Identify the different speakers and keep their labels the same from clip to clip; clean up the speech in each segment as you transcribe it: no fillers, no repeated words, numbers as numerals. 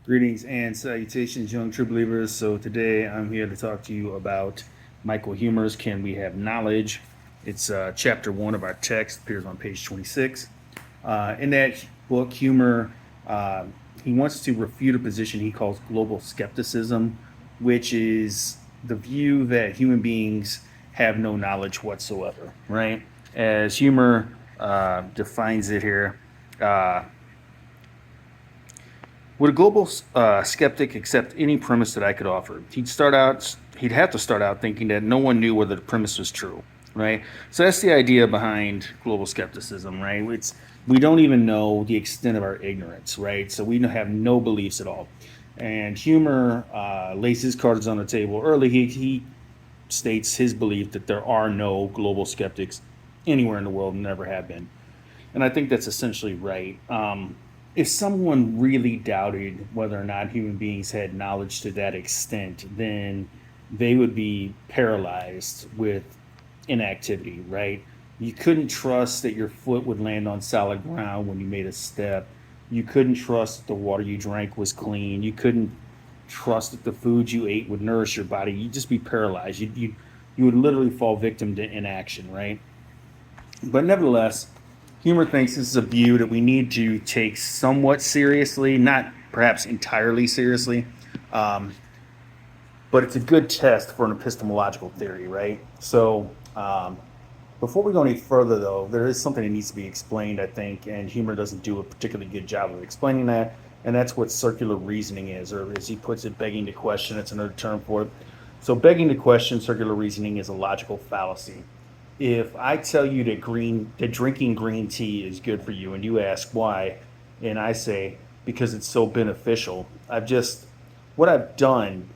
Speaker 1: Greetings and salutations, young true believers. So today I'm here to talk to you about Michael Huemer's "Can We Have Knowledge?" It's chapter one of our text, appears on page 26. In that book, Huemer he wants to refute a position he calls global skepticism, which is the view that human beings have no knowledge whatsoever. Right? As Huemer defines it here. Uh, would a global skeptic accept any premise that I could offer? He'd have to start out thinking that no one knew whether the premise was true, right? So that's the idea behind global skepticism, right? We don't even know the extent of our ignorance, right? So we have no beliefs at all. And Huemer lays his cards on the table early. He states his belief that there are no global skeptics anywhere in the world and never have been. And I think that's essentially right. If someone really doubted whether or not human beings had knowledge to that extent, then they would be paralyzed with inactivity, right? You couldn't trust that your foot would land on solid ground when you made a step. You couldn't trust that the water you drank was clean. You couldn't trust that the food you ate would nourish your body. You'd just be paralyzed. You would literally fall victim to inaction, right? But nevertheless, Huemer thinks this is a view that we need to take somewhat seriously, not perhaps entirely seriously, um, but it's a good test for an epistemological theory, right? So, before we go any further, though, there is something that needs to be explained, I think, and Huemer doesn't do a particularly good job of explaining that, and that's what circular reasoning is, or as he puts it, begging to question. It's another term for it. So, begging to question circular reasoning is a logical fallacy. If I tell you that drinking green tea is good for you, and you ask why, and I say because it's so beneficial, what I've done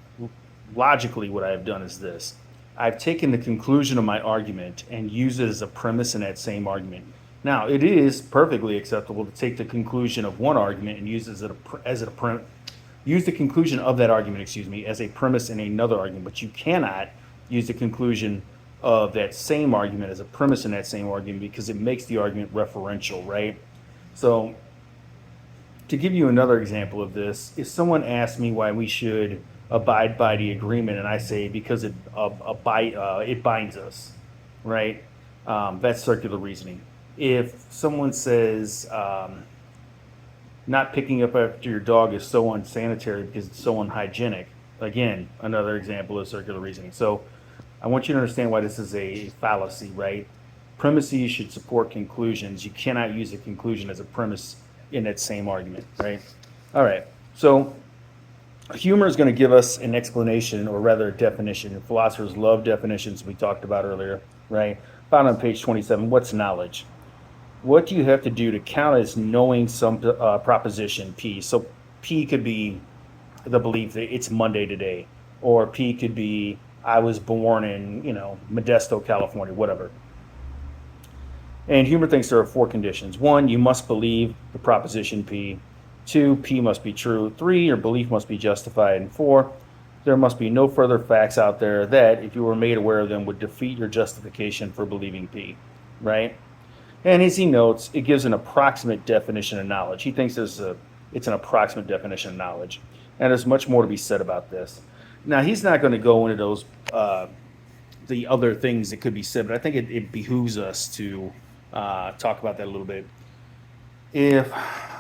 Speaker 1: logically, what I've done is this: I've taken the conclusion of my argument and used it as a premise in that same argument. Now, it is perfectly acceptable to take the conclusion of one argument and use it use the conclusion of that argument, as a premise in another argument, but you cannot use the conclusion of that same argument as a premise in that same argument because it makes the argument referential, right? So, to give you another example of this, if someone asks me why we should abide by the agreement, and I say because it binds us, right? That's circular reasoning. If someone says not picking up after your dog is so unsanitary because it's so unhygienic, again, another example of circular reasoning. So I want you to understand why this is a fallacy, right? Premises should support conclusions. You cannot use a conclusion as a premise in that same argument, right? All right. So Huemer is going to give us an explanation, or rather a definition. And philosophers love definitions, we talked about earlier, right? Found on page 27. What's knowledge? What do you have to do to count as knowing some proposition P? So P could be the belief that it's Monday today, or P could be I was born in Modesto, California, whatever. And Huemer thinks there are four conditions. One, you must believe the proposition P. Two, P must be true. Three, your belief must be justified. And four, there must be no further facts out there that, if you were made aware of them, would defeat your justification for believing P. Right? And as he notes, it gives an approximate definition of knowledge. He thinks it's an approximate definition of knowledge. And there's much more to be said about this. Now, he's not going to go into those the other things that could be said, but I think it behooves us to talk about that a little bit. If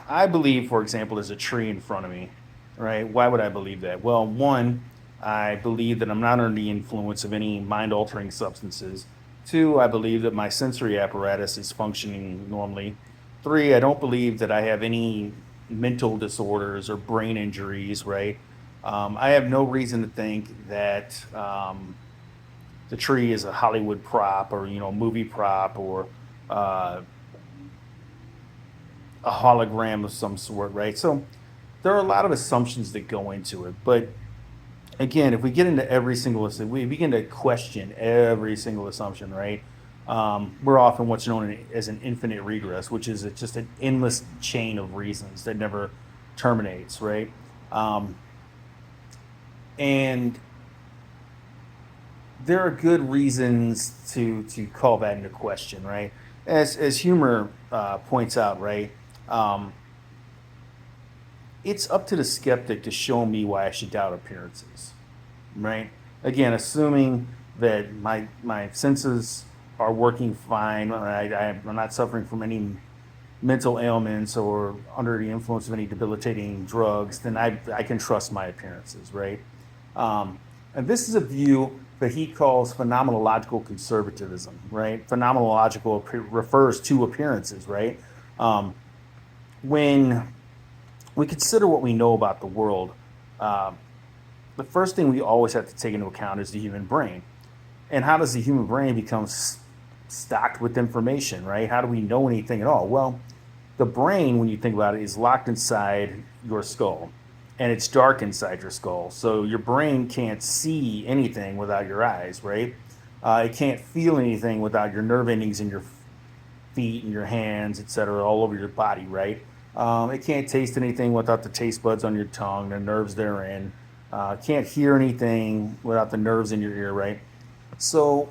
Speaker 1: I believe, for example, there's a tree in front of me, right? Why would I believe that? Well, one, I believe that I'm not under the influence of any mind-altering substances. Two, I believe that my sensory apparatus is functioning normally. Three, I don't believe that I have any mental disorders or brain injuries, right? I have no reason to think that the tree is a Hollywood prop, or movie prop, or uh, a hologram of some sort, right? So there are a lot of assumptions that go into it. But again, if we get into we begin to question every single assumption, right? We're often what's known as an infinite regress, which is just an endless chain of reasons that never terminates, right? Um, and there are good reasons to call that into question, right? As Huemer points out, right? Um, it's up to the skeptic to show me why I should doubt appearances, right? Again, assuming that my senses are working fine, I'm not suffering from any mental ailments or under the influence of any debilitating drugs, then I can trust my appearances, right? And this is a view that he calls phenomenological conservatism, right? Phenomenological refers to appearances, right? Um, when we consider what we know about the world, uh, the first thing we always have to take into account is the human brain. And how does the human brain become stocked with information, right? How do we know anything at all? Well, the brain, when you think about it, is locked inside your skull, and it's dark inside your skull. So your brain can't see anything without your eyes, right? It can't feel anything without your nerve endings in your feet and your hands, etc., all over your body, right? It can't taste anything without the taste buds on your tongue, the nerves therein. Can't hear anything without the nerves in your ear, right? So,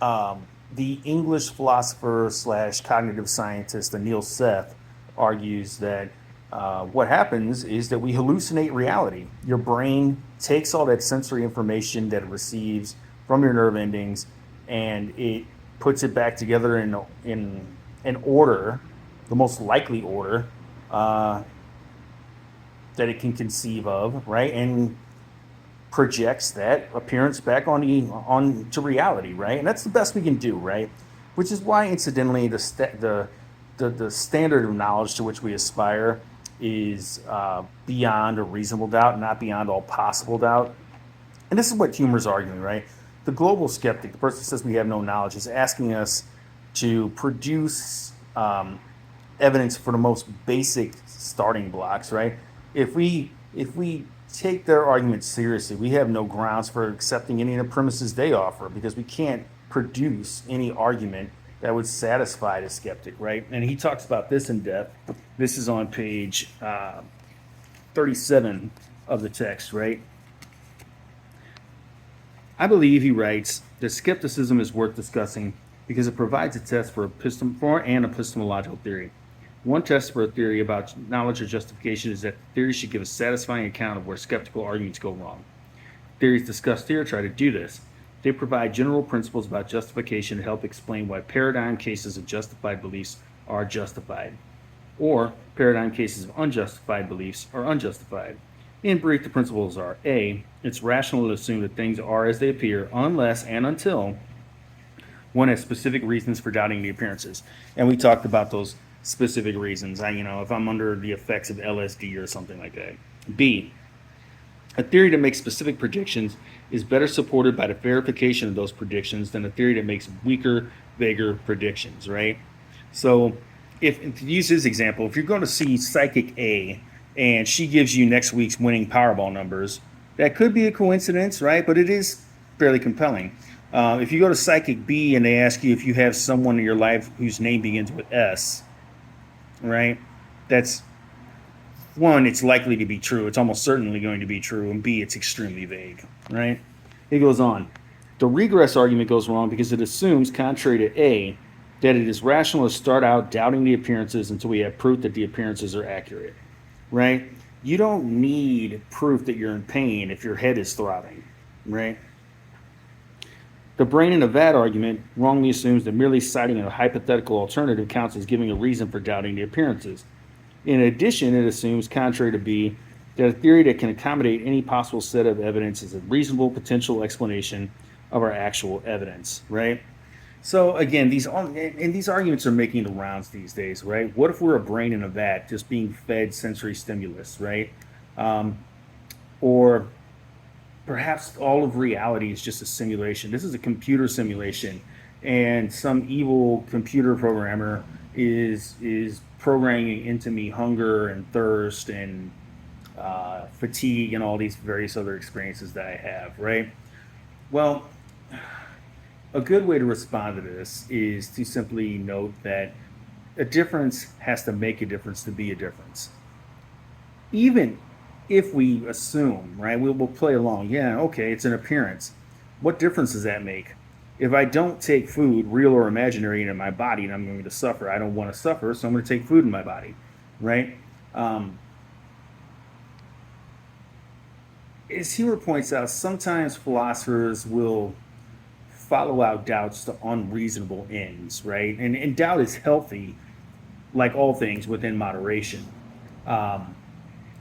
Speaker 1: the English philosopher slash cognitive scientist Anil Seth argues that what happens is that we hallucinate reality. Your brain takes all that sensory information that it receives from your nerve endings, and it puts it back together in an order, the most likely order uh, that it can conceive of, right? And projects that appearance back on to reality, right? And that's the best we can do, right? Which is why, incidentally, the standard of knowledge to which we aspire is beyond a reasonable doubt, not beyond all possible doubt. And this is what Huemer's arguing, right? The global skeptic, the person who says we have no knowledge, is asking us to produce evidence for the most basic starting blocks, right? If we take their argument seriously, we have no grounds for accepting any of the premises they offer because we can't produce any argument that would satisfy the skeptic, right? And he talks about this in depth. This is on page 37 of the text, right? I believe, he writes, that skepticism is worth discussing because it provides a test for an epistemological theory. One test for a theory about knowledge or justification is that the theory should give a satisfying account of where skeptical arguments go wrong. Theories discussed here try to do this. They provide general principles about justification to help explain why paradigm cases of justified beliefs are justified, or paradigm cases of unjustified beliefs are unjustified. In brief, the principles are: A, it's rational to assume that things are as they appear unless and until one has specific reasons for doubting the appearances. And we talked about those specific reasons. If I'm under the effects of LSD or something like that. B, a theory that makes specific predictions is better supported by the verification of those predictions than a theory that makes weaker, vaguer predictions, right? So, to use his example, if you're going to see Psychic A and she gives you next week's winning Powerball numbers, that could be a coincidence, right? But it is fairly compelling. If you go to Psychic B and they ask you if you have someone in your life whose name begins with S, right? That's one, it's likely to be true. It's almost certainly going to be true. And B, it's extremely vague, right? It goes on. The regress argument goes wrong because it assumes, contrary to A, that it is rational to start out doubting the appearances until we have proof that the appearances are accurate, right? You don't need proof that you're in pain if your head is throbbing, right? The brain in a vat argument wrongly assumes that merely citing a hypothetical alternative counts as giving a reason for doubting the appearances. In addition, it assumes, contrary to B, that a theory that can accommodate any possible set of evidence is a reasonable potential explanation of our actual evidence, right? So again, these arguments are making the rounds these days, right? What if we're a brain in a vat just being fed sensory stimulus, right? Or perhaps all of reality is just a simulation. This is a computer simulation, and some evil computer programmer is programming into me hunger and thirst and fatigue and all these various other experiences that I have, right? Well, a good way to respond to this is to simply note that a difference has to make a difference to be a difference. Even if we assume, right, we'll play along, yeah, okay, it's an appearance. What difference does that make? If I don't take food, real or imaginary, into my body, and I'm going to suffer, I don't want to suffer, so I'm going to take food in my body, right? As Huemer points out, sometimes philosophers will follow out doubts to unreasonable ends, right? And doubt is healthy, like all things, within moderation. Um,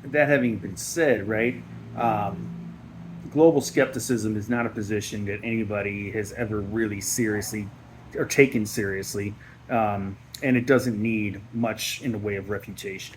Speaker 1: that having been said, right, um, global skepticism is not a position that anybody has ever really seriously or taken seriously, and it doesn't need much in the way of refutation.